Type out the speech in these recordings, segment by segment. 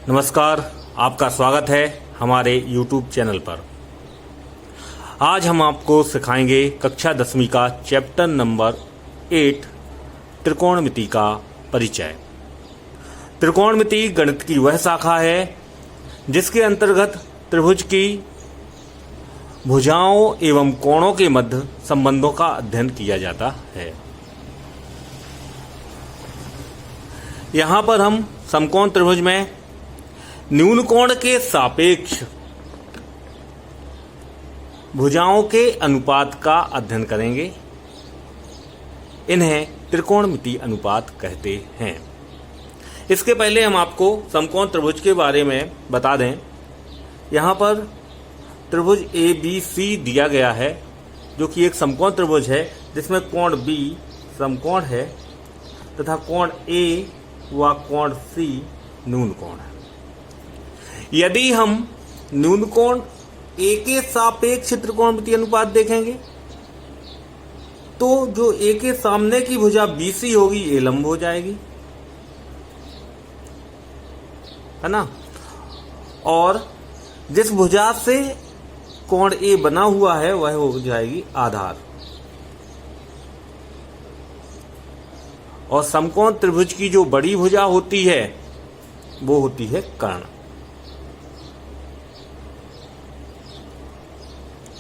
नमस्कार, आपका स्वागत है हमारे YouTube चैनल पर। आज हम आपको सिखाएंगे कक्षा 10वीं का चैप्टर नंबर 8 त्रिकोणमिति का परिचय। त्रिकोणमिति गणित की वह शाखा है जिसके अंतर्गत त्रिभुज की भुजाओं एवं कोणों के मध्य संबंधों का अध्ययन किया जाता है। यहाँ पर हम समकोण त्रिभुज में न्यून कोण के सापेक्ष भुजाओं के अनुपात का अध्ययन करेंगे। इन्हें त्रिकोणमिति अनुपात कहते हैं। इसके पहले हम आपको समकोण त्रिभुज के बारे में बता दें। यहाँ पर त्रिभुज ABC दिया गया है, जो कि एक समकोण त्रिभुज है जिसमें कोण B समकोण है तथा कोण A व कोण C न्यून कोण है। यदि हम न्यून कोण A के सापेक्ष त्रिकोणमिति अनुपात देखेंगे तो जो A के सामने की भुजा BC होगी A लंब हो जाएगी, है ना। और जिस भुजा से कोण A बना हुआ है वह हो जाएगी आधार। और समकोण त्रिभुज की जो बड़ी भुजा होती है वो होती है कर्ण,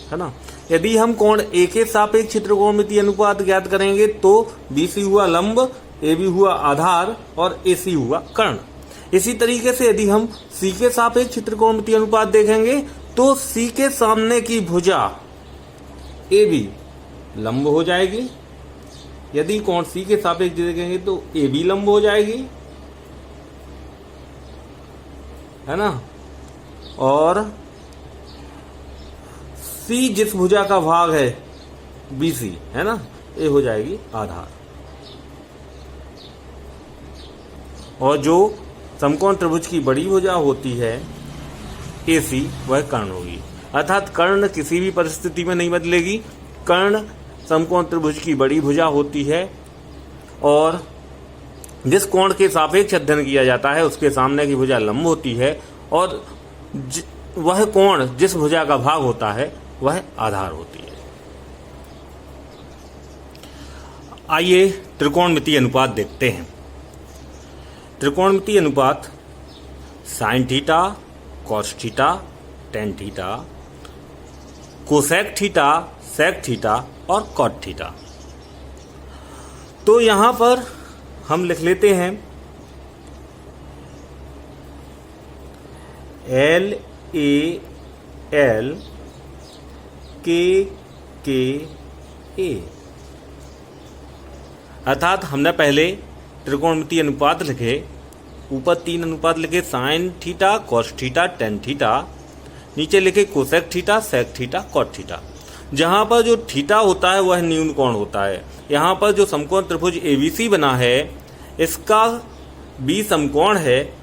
है ना। यदि हम कोण A के सापेक्ष त्रिकोणमिति अनुपात ज्ञात करेंगे तो BC हुआ लंब, AB हुआ आधार और AC हुआ कर्ण। इसी तरीके से यदि हम C के सापेक्ष त्रिकोणमिति अनुपात देखेंगे तो C के सामने की भुजा AB लंब हो जाएगी। यदि कोण C के सापेक्ष देखेंगे तो AB लंब हो जाएगी, है ना। और C जिस भुजा का भाग है BC, है ना, ये हो जाएगी आधार। और जो समकोण त्रिभुज की बड़ी भुजा होती है AC, वह कर्ण होगी। अर्थात कर्ण किसी भी परिस्थिति में नहीं बदलेगी। कर्ण समकोण त्रिभुज की बड़ी भुजा होती है और जिस कोण के सापेक्ष अध्ययन किया जाता है उसके सामने की भुजा लंब होती है और वह कोण जिस भुजा का भाग होता है वह आधार होती है। आइए त्रिकोणमिति अनुपात देखते हैं। त्रिकोणमिति अनुपात sine theta, cos theta, tan theta, cosec theta, sec theta और कॉट थीटा। तो यहां पर हम लिख लेते हैं LAL KA। अर्थात हमने पहले त्रिकोणमिति अनुपात लिखे, ऊपर 3 अनुपात लिखे, sine theta, cos theta, tan theta, नीचे लिखे cosec theta, sec theta, cot theta. जहां पर जो थीटा होता है वह न्यून कोण होता है। यहाँ पर जो समकोण त्रिभुज ABC बना है इसका B समकोण है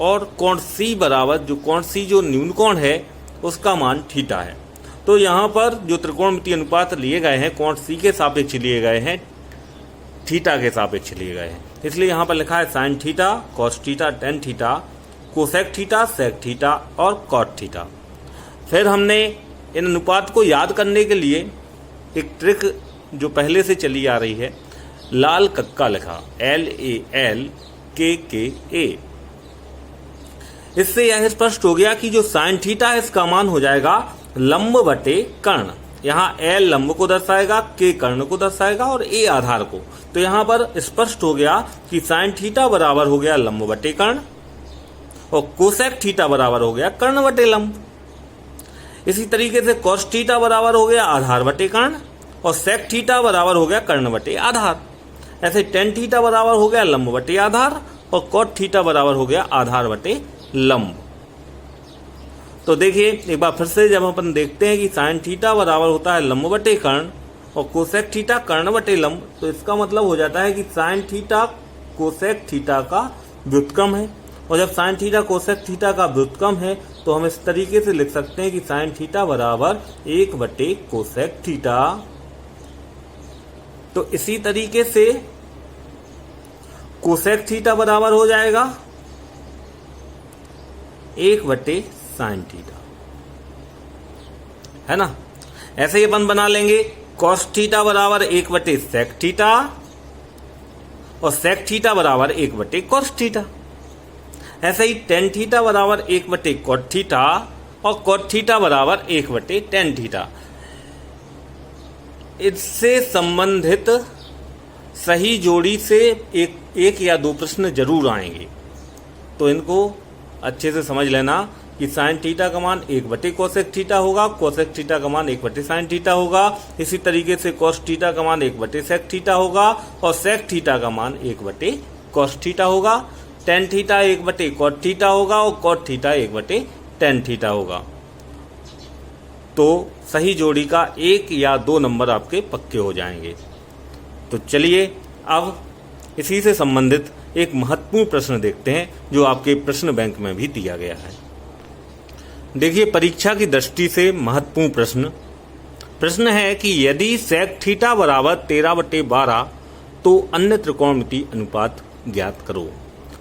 और कोण C बराबर, जो कोण C जो न्यून कोण है उसका मान थीटा है। तो यहाँ पर जो त्रिकोणमिति अनुपात लिए गए हैं कोण C के सापेक्ष लिए गए हैं, थीटा के सापेक्ष लिए गए हैं। इसलिए यहाँ पर लिखा है sine theta, cos theta, tan theta, cosec theta, sec theta और कॉट थीटा। फिर हमने इन अनुपात को याद करने के लिए एक ट्रिक जो पहले से चली आ रही है, लाल कक्का लिखा LAL KA। इससे यह स्पष्ट हो गया कि जो साइन थीटा है इसका मान हो जाएगा लंब बटे कर्ण। यहाँ L लंब को दर्शाएगा, K कर्ण को दर्शाएगा और A आधार को। तो यहाँ पर स्पष्ट हो गया कि साइन थीटा बराबर हो गया लंब बटे कर्ण और कोसेक थीटा बराबर हो गया कर्ण बटे लंब। इसी तरीके से कॉस थीटा बराबर हो गया आधार बटे कर्ण और सेक थीटा बराबर हो गया कर्ण बटे आधार। ऐसे टेन थीटा बराबर हो गया लंब बटे आधार और कॉट थीटा बराबर हो गया आधार बटे लंब। तो देखिए एक बार फिर से जब अपन देखते हैं कि साइन थीटा बराबर होता है लंब बटे कर्ण और कोसेक थीटा कर्ण बटे लंब, तो इसका मतलब हो जाता है कि साइन थीटा कोसेक थीटा का व्युत्क्रम है। और जब साइन थीटा कोसेक थीटा का व्युत्क्रम है तो हम इस तरीके से लिख सकते हैं कि साइन थीटा बराबर 1 बटे कोसेक थीटा। तो इसी तरीके से कोसेक थीटा बराबर हो जाएगा 1/sin थीटा, है ना। ऐसे ही अपन बना लेंगे cos थीटा बराबर 1/sec थीटा और sec थीटा बराबर 1/cos थीटा। ऐसे ही tan थीटा बराबर 1/cot थीटा और cot थीटा बराबर 1/tan थीटा। इससे संबंधित सही जोड़ी से एक या दो प्रश्न जरूर आएंगे, तो इनको अच्छे से समझ लेना कि sin थीटा का मान 1/cosec थीटा होगा, cosec थीटा का मान 1/sin थीटा होगा, इसी तरीके से cos थीटा का मान 1/sec थीटा होगा और sec थीटा का मान 1/cos थीटा होगा, tan थीटा 1/cot थीटा होगा और cot थीटा 1/tan थीटा होगा। तो सही जोड़ी का 1 या 2 नंबर आपके पक्के हो जाएंगे। तो चलिए अब इसी से संबंधित एक महत्वपूर्ण प्रश्न देखते हैं जो आपके प्रश्न बैंक में भी दिया गया है। देखिए, परीक्षा की दृष्टि से महत्वपूर्ण प्रश्न है कि यदि sec थीटा बराबर 13/12 तो अन्य त्रिकोणमितीय अनुपात ज्ञात करो।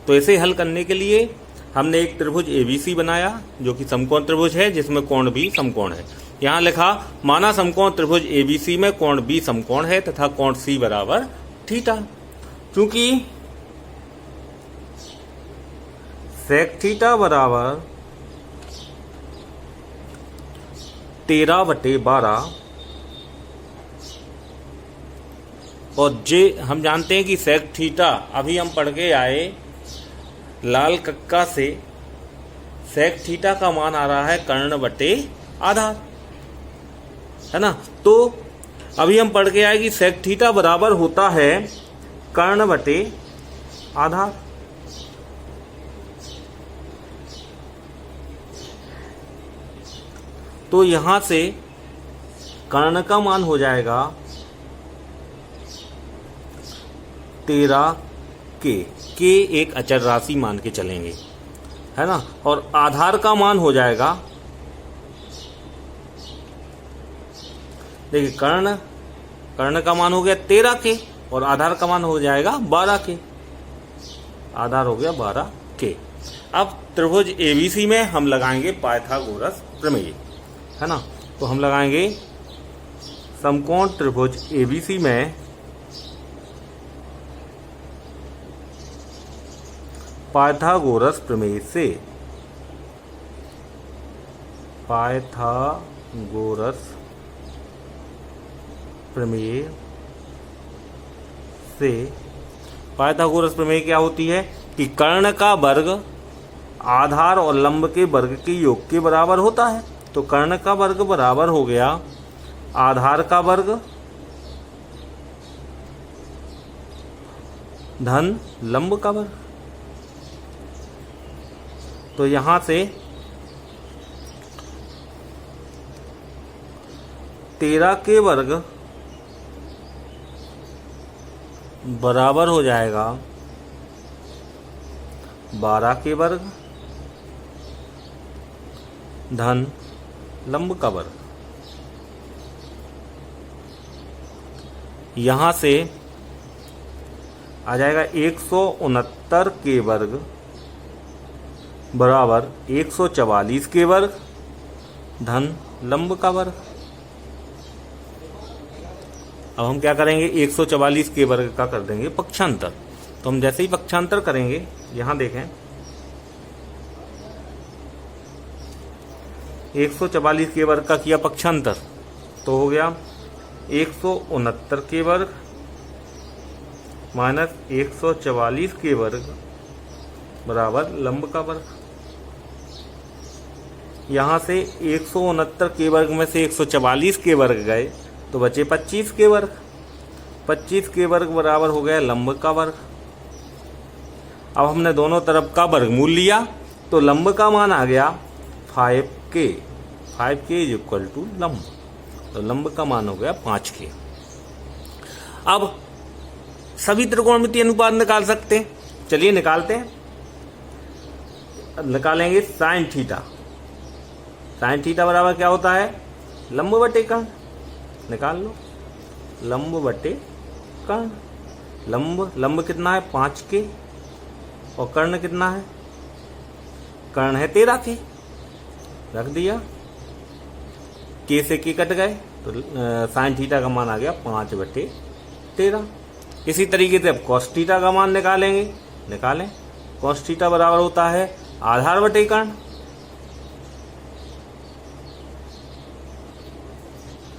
तो इसे हल करने के लिए हमने एक त्रिभुज ABC बनाया जो कि समकोण त्रिभुज है जिसमें कोण भी समकोण है। यहाँ लिखा माना समकोण त्रिभुज ABC में कोण B समकोण है तथा कोण C बराबर थीटा। क्योंकि sec थीटा बराबर 13/12 और हम जानते हैं कि sec थीटा अभी हम पढ़ के आए लाल कक्का से, sec थीटा का मान आ रहा है कर्ण बटे आधार, है ना। तो अभी हम पढ़ के आए कि sec थीटा बराबर होता है कर्ण बटे आधार। तो यहां से कर्ण का मान हो जाएगा 13k, एक अचर राशि मान के चलेंगे, है ना। और आधार का मान हो जाएगा, देखिए कर्ण का मान हो गया 13k और आधार का मान हो जाएगा 12k, आधार हो गया 12k। अब त्रिभुज ABC में हम लगाएंगे पाइथागोरस प्रमेय, है ना। तो हम लगाएंगे समकोण त्रिभुज ABC में पाइथागोरस प्रमेय से, पाइथागोरस प्रमेय से, पाइथागोरस प्रमेय क्या होती है कि कर्ण का वर्ग आधार और लंब के वर्ग के योग के बराबर होता है। तो कर्ण का वर्ग बराबर हो गया आधार का वर्ग धन लंब का वर्ग। तो यहां से 13k वर्ग बराबर हो जाएगा 12k वर्ग धन लंब का वर्ग। यहां से आ जाएगा 169k वर्ग बराबर 144k वर्ग धन लंब का वर्ग। अब हम क्या करेंगे, 144k वर्ग का कर देंगे पक्षांतर। तो हम जैसे ही पक्षांतर करेंगे, यहां देखें 144k वर्ग का किया पक्षांतर तो हो गया 169k वर्ग माइनस 144k वर्ग बराबर लंब का वर्ग। यहां से 169k वर्ग में से 144k वर्ग गए तो बचे 25k वर्ग। 25k वर्ग बराबर हो गया लंब का वर्ग। अब हमने दोनों तरफ का वर्गमूल लिया तो लंब का मान आ गया 5k। 5k is equal to लंब, तो लंब का मान हो गया 5k। अब सभी त्रिकोणमितीय अनुपात निकाल सकते हैं, चलिए निकालते हैं। निकालेंगे साइन थीटा। साइन थीटा बराबर क्या होता है, लंब बटे कर्ण। निकाल लो, लंब बटे कर्ण। लंब कितना है 5k और कर्ण कितना है कर्ण है 13 के, रख दिया। के से के कट गए तो साइन थीटा का मान आ गया 5/13। इसी तरीके से अब कॉस थीटा का मान निकालेंगे, निकालें। कॉस थीटा बराबर होता है आधार बटे कर्ण,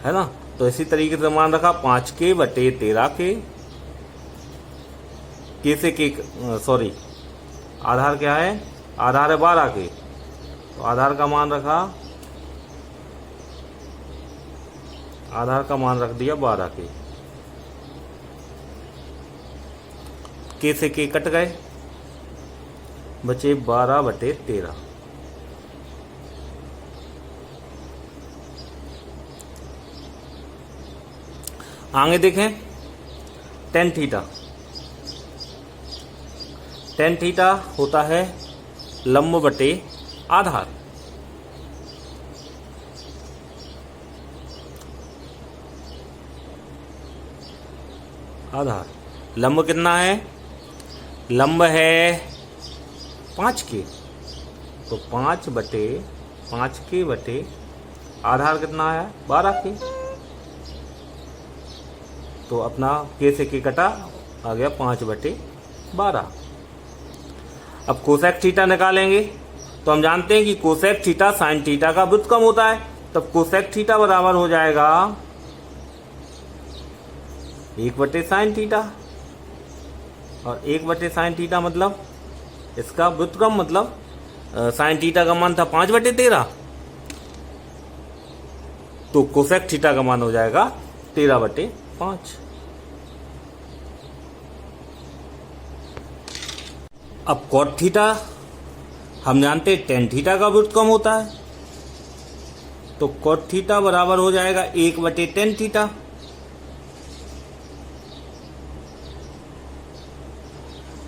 है ना। तो इसी तरीके से मान रखा 5k/13 के से के सॉरी आधार क्या है, आधार है 12 के, तो आधार का मान रखा, आधार का मान रख दिया 12 के से के कट गए, बचे 12/13। आगे देखें टेन थीटा। टेन थीटा होता है लंब बटे आधार। आधार लंब कितना है, लंब है 5k, तो 5k बटे आधार कितना है 12k, तो अपना के से के कटा आ गया 5/12। अब कोसेक थीटा निकालेंगे, तो हम जानते हैं कि कोसेक थीटा साइन थीटा का व्युत्क्रम होता है, तब कोसेक थीटा बराबर हो जाएगा 1/sin थीटा, और 1/sin थीटा मतलब इसका व्युत्क्रम, मतलब साइन थीटा का मान था 5/13, तो कोसेक थीटा का मान हो जाएगा 13/5। अब कॉट थीटा हम जानते हैं टेन थीटा का व्युत्क्रम होता है, तो कॉट थीटा बराबर हो जाएगा 1/tan थीटा।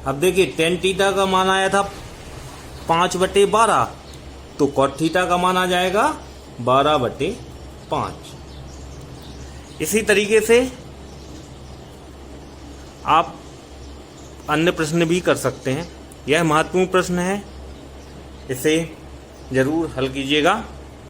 अब देखिए टेन थीटा का मान आया था 5/12, तो कॉट थीटा का मान आ जाएगा 12/5। इसी तरीके से आप अन्य प्रश्न भी कर सकते हैं। यह महत्वपूर्ण प्रश्न है, इसे जरूर हल कीजिएगा।